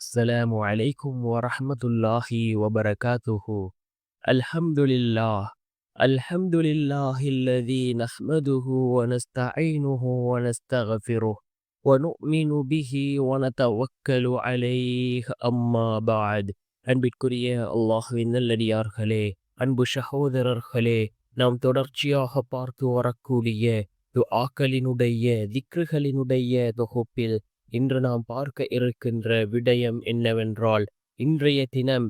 السلام عليكم ورحمة الله وبركاته. الحمد لله. الحمد لله الذي نحمده ونستعينه ونستغفره ونؤمن به ونتوكل عليه أما بعد. அன்பிற்குரிய அல்லாஹ்வின் நல்லடியார்களே, அன்பு சகோதரர்களே, நாம் தொடர்ச்சியாக பார்த்து வரக்கூடிய துஆக்களினுடைய திக்ருகளினுடைய தொகுப்பில் இன்று நாம் பார்க்க இருக்கின்ற விடயம் என்னவென்றால், இன்றைய தினம்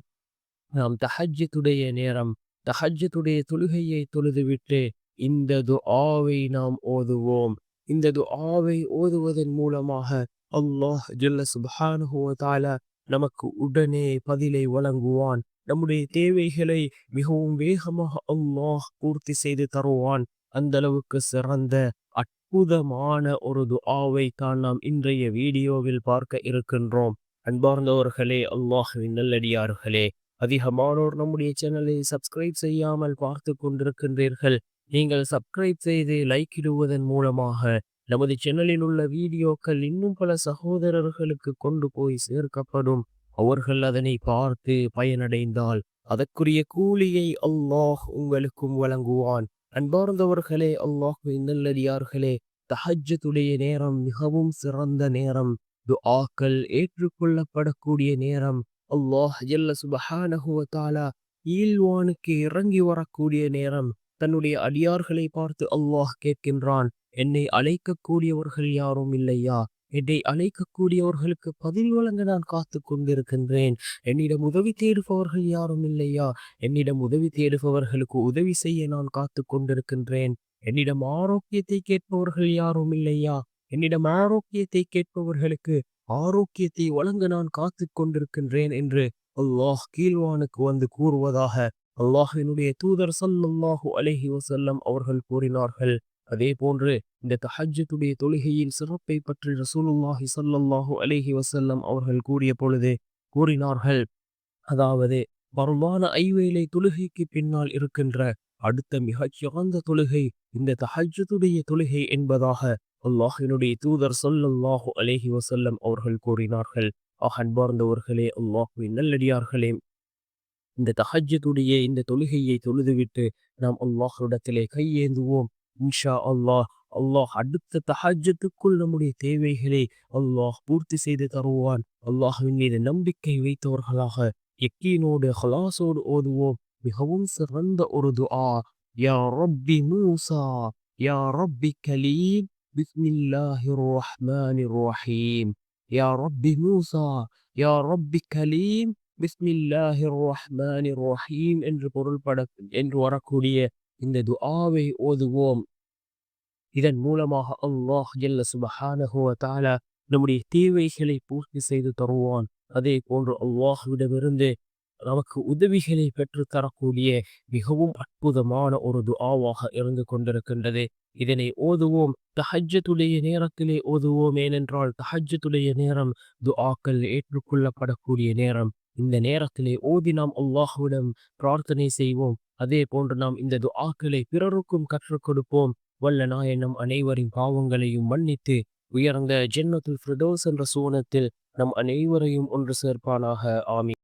நாம் தஹஜ்ஜுடைய நேரம், தஹஜ்ஜுடைய தொழுகையை தொழுதுவிட்டு இந்த துஆவை நாம் ஓதுவோம். இந்த துஆவை ஓதுவதன் மூலமாக அல்லாஹ் ஜல்ல சுப்ஹானஹு வ தஆலா நமக்கு உடனே பதிலை வழங்குவான். நம்முடைய தேவைகளை மிகவும் வேகமாக அல்லாஹ் பூர்த்தி செய்து தருவான். அந்த அளவுக்கு சிறந்த அற்புதமான ஒரு துஆவை தான் நாம் இன்றைய வீடியோவில் பார்க்க இருக்கின்றோம். அன்பார்ந்தவர்களே, அல்லாஹ்வின் நல்லடியார்களே, அதிகமானோர் நம்முடைய சேனலை சப்ஸ்கிரைப் செய்யாமல் பார்த்து கொண்டிருக்கின்றீர்கள். நீங்கள் சப்ஸ்கிரைப் செய்து லைக் இடுவதன் மூலமாக நமது சேனலில் உள்ள வீடியோக்கள் இன்னும் பல சகோதரர்களுக்கு கொண்டு போய் சேர்க்கப்படும். அவர்கள் அதனை பார்த்து பயனடைந்தால் அதற்குரிய கூலியை அல்லாஹ் உங்களுக்கும் வழங்குவான். அன்பார்ந்தவர்களே, அல்லாஹ்வின் நல்லடியார்களே, தஹஜ்ஜுடைய நேரம் மிகவும் சிறந்த நேரம். துஆக்கள் ஏற்றுக்கொள்ளப்படக்கூடிய நேரம். அல்லாஹ் ஜல்ல சுப்ஹானஹு வ தஆலா ஈழ்வானுக்கு இறங்கி வரக்கூடிய நேரம். தன்னுடைய அடியார்களை பார்த்து அல்லாஹ் கேட்கின்றான், என்னை அழைக்கக்கூடியவர்கள் யாரும் இல்லையா? என்னை அழைக்கக்கூடியவர்களுக்கு பதில் வழங்க நான் காத்து கொண்டிருக்கின்றேன். என்னிடம் உதவி தேடுபவர்கள் யாரும் இல்லையா? என்னிடம் உதவி தேடுபவர்களுக்கு உதவி செய்ய நான் காத்து கொண்டிருக்கின்றேன். என்னிடம் ஆரோக்கியத்தை கேட்பவர்கள் யாரும் இல்லையா? என்னிடம் ஆரோக்கியத்தை கேட்பவர்களுக்கு ஆரோக்கியத்தை வழங்க நான் காத்து கொண்டிருக்கின்றேன் என்று அல்லாஹ் கீழ்வானுக்கு வந்து கூறுவதாக அல்லாஹ்வினுடைய தூதர் ஸல்லல்லாஹு அலைஹி வஸல்லம் அவர்கள் கூறினார்கள். அதே போன்று இந்த தஹஜ்ஜுடைய தொழுகையின் சிறப்பை பற்றி ரசூலுல்லாஹி ஸல்லல்லாஹு அலைஹி வஸல்லம் அவர்கள் கூறிய பொழுது கூறினார்கள், அதாவது பர்வான ஐவேளை தொழுகைக்கு பின்னால் இருக்கின்ற அடுத்த மிகச் சிறந்த தொழுகை இந்த தஹஜ்ஜுடைய தொழுகை என்பதாக அல்லாஹ்வினுடைய தூதர் ஸல்லல்லாஹு அலைஹி வஸல்லம் அவர்கள் கூறினார்கள். அன்பார்ந்தவர்களே, அல்லாஹ்வின் நல்லடியார்களே, இந்த தஹஜ்ஜுடைய இந்த தொழுகையை தொழுதுவிட்டு நாம் அல்லாஹ்விடத்திலே கையேந்துவோம். இன்ஷா அல்லாஹ் அல்லாஹ் அடுத்த தஹஜ்ஜுக்குள் நம்முடைய தேவைகளை அல்லாஹ் பூர்த்தி செய்து தருவான். அல்லாஹ்வின் மீது நம்பிக்கை வைத்தவர்களாக யக்கீனோடு ஹலாஸோடு ஓதுவோம். மிகவும் சிறந்த ஒரு துஆ. யா ரப்பி மூசா, யா ரப்பி கலீம், பிஸ்மில்லாஹிர் ரஹ்மானிர் ரஹீம். யா ரப்பி மூசா, யா ரப்பி கலீம், பிஸ்மில்லாஹிர் ரஹ்மானிர் ரஹீம் என்று வரக்கூடிய இந்த துஆவை ஓதுவோம். இதன் மூலமாக அல்லாஹ் ஜல்ல சுப்ஹானஹு வ தஆலா நம்முடைய தேவைகளை பூர்த்தி செய்து தருவான். அதே போன்று அல்லாஹ்விடமிருந்து நமக்கு உதவிகளை பெற்று தரக்கூடிய மிகவும் அற்புதமான ஒரு துஆவாக இருந்து கொண்டிருக்கின்றது. இதனை ஓதுவோம். தஹஜ்ஜுடைய நேரத்திலே ஓதுவோம். ஏனென்றால் தஹஜ்ஜுடைய நேரம் துஆக்கள் ஏற்றுக்கொள்ளப்படக்கூடிய நேரம். இந்த நேரத்திலே ஓதி நாம் அல்லாஹ்விடம் பிரார்த்தனை செய்வோம். அதே போன்று நாம் இந்த துஆக்களை பிறருக்கும் கற்றுக் கொடுப்போம். வல்ல நாயன் நம் அனைவரின் பாவங்களையும் மன்னித்து உயர்ந்த ஜன்னத்துல் ஃபிர்தௌஸ் என்ற சுவனத்தில் நம் அனைவரையும் ஒன்று சேர்ப்பானாக. ஆமீன்.